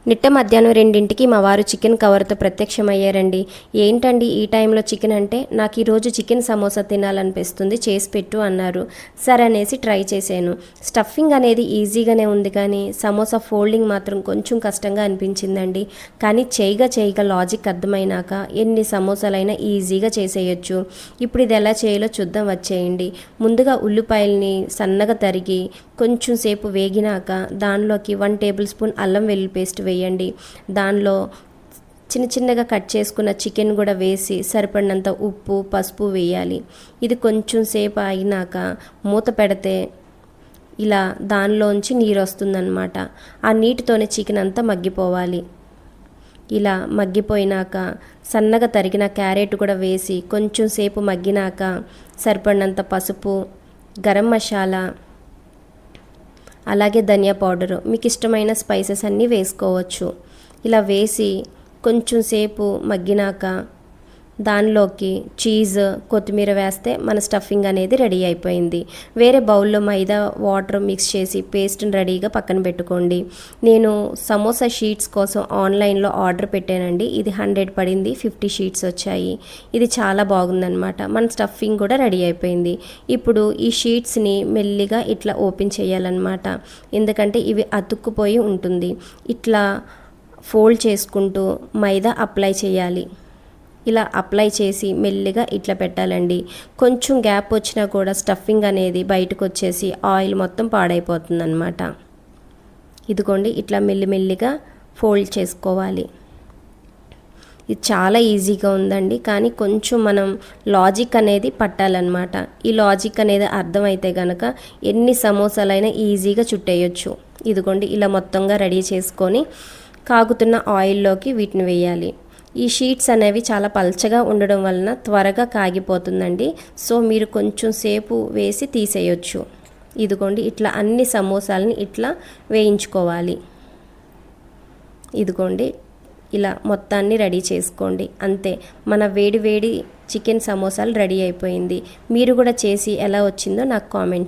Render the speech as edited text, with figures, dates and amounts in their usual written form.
నిట్ట మధ్యాహ్నం 2ంటికి మా వారు చికెన్ కవర్తో ప్రత్యక్షమయ్యారండి. ఏంటండి ఈ టైంలో చికెన్ అంటే, నాకు ఈరోజు చికెన్ సమోసా తినాలనిపిస్తుంది, చేసి పెట్టు అన్నారు. సరే అనేసి ట్రై చేశాను. స్టఫింగ్ అనేది ఈజీగానే ఉంది, కానీ సమోసా ఫోల్డింగ్ మాత్రం కొంచెం కష్టంగా అనిపించిందండి. కానీ చేయగా లాజిక్ అర్థమైనాక ఎన్ని సమోసాలైనా ఈజీగా చేసేయచ్చు. ఇప్పుడు ఇది ఎలా చేయాలో చూద్దాం, వచ్చేయండి. ముందుగా ఉల్లిపాయల్ని సన్నగా తరిగి కొంచెం సేపు వేగినాక దానిలోకి 1 టేబుల్ స్పూన్ అల్లం వెల్లుల్లి పేస్ట్ వేయండి. దానిలో చిన్నగా కట్ చేసుకున్న చికెన్ కూడా వేసి సరిపడినంత ఉప్పు పసుపు వేయాలి. ఇది కొంచెం సేపు అయినాక మూత పెడితే ఇలా దానిలోంచి నీరు వస్తుందన్నమాట. ఆ నీటితోనే చికెన్ అంతా మగ్గిపోవాలి. ఇలా మగ్గిపోయినాక సన్నగా తరిగిన క్యారెట్ కూడా వేసి కొంచెం సేపు మగ్గినాక సరిపడినంత పసుపు, గరం మసాలా, అలాగే ధనియా పౌడరు, మీకు ఇష్టమైన స్పైసెస్ అన్నీ వేసుకోవచ్చు. ఇలా వేసి కొంచెం సేపు మగ్గినాక దానిలోకి చీజ్, కొత్తిమీర వేస్తే మన స్టఫింగ్ అనేది రెడీ అయిపోయింది. వేరే బౌల్లో మైదా వాటర్ మిక్స్ చేసి పేస్ట్ని రెడీగా పక్కన పెట్టుకోండి. నేను సమోసా షీట్స్ కోసం ఆన్లైన్లో ఆర్డర్ పెట్టానండి. ఇది 100 పడింది, 50 షీట్స్ వచ్చాయి. ఇది చాలా బాగుందన్నమాట. మన స్టఫింగ్ కూడా రెడీ అయిపోయింది. ఇప్పుడు ఈ షీట్స్ని మెల్లిగా ఇట్లా ఓపెన్ చేయాలన్నమాట, ఎందుకంటే ఇవి అతుక్కుపోయి ఉంటుంది. ఇట్లా ఫోల్డ్ చేసుకుంటూ మైదా అప్లై చేయాలి. ఇలా అప్లై చేసి మెల్లిగా ఇట్లా పెట్టాలండి. కొంచెం గ్యాప్ వచ్చినా కూడా స్టఫింగ్ అనేది బయటకు వచ్చేసి ఆయిల్ మొత్తం పాడైపోతుంది అన్నమాట. ఇదిగోండి, ఇట్లా మెల్లిగా ఫోల్డ్ చేసుకోవాలి. ఇది చాలా ఈజీగా ఉందండి, కానీ కొంచెం మనం లాజిక్ అనేది పట్టాలన్నమాట. ఈ లాజిక్ అనేది అర్థమైతే కనుక ఎన్ని సమోసాలైనా ఈజీగా చుట్టేయచ్చు. ఇదిగోండి, ఇలా మొత్తంగా రెడీ చేసుకొని కాగుతున్న ఆయిల్లోకి వీటిని వేయాలి. ఈ షీట్స్ అనేవి చాలా పల్చగా ఉండడం వలన త్వరగా కాగిపోతుందండి. సో మీరు కొంచెం సేపు వేసి తీసేయచ్చు. ఇదిగోండి, ఇట్లా అన్ని సమోసాలని ఇట్లా వేయించుకోవాలి. ఇదిగోండి, ఇలా మొత్తాన్ని రెడీ చేసుకోండి. అంతే, మన వేడి చికెన్ సమోసాలు రెడీ అయిపోయింది. మీరు కూడా చేసి ఎలా వచ్చిందో నాకు కామెంట్ చేయండి.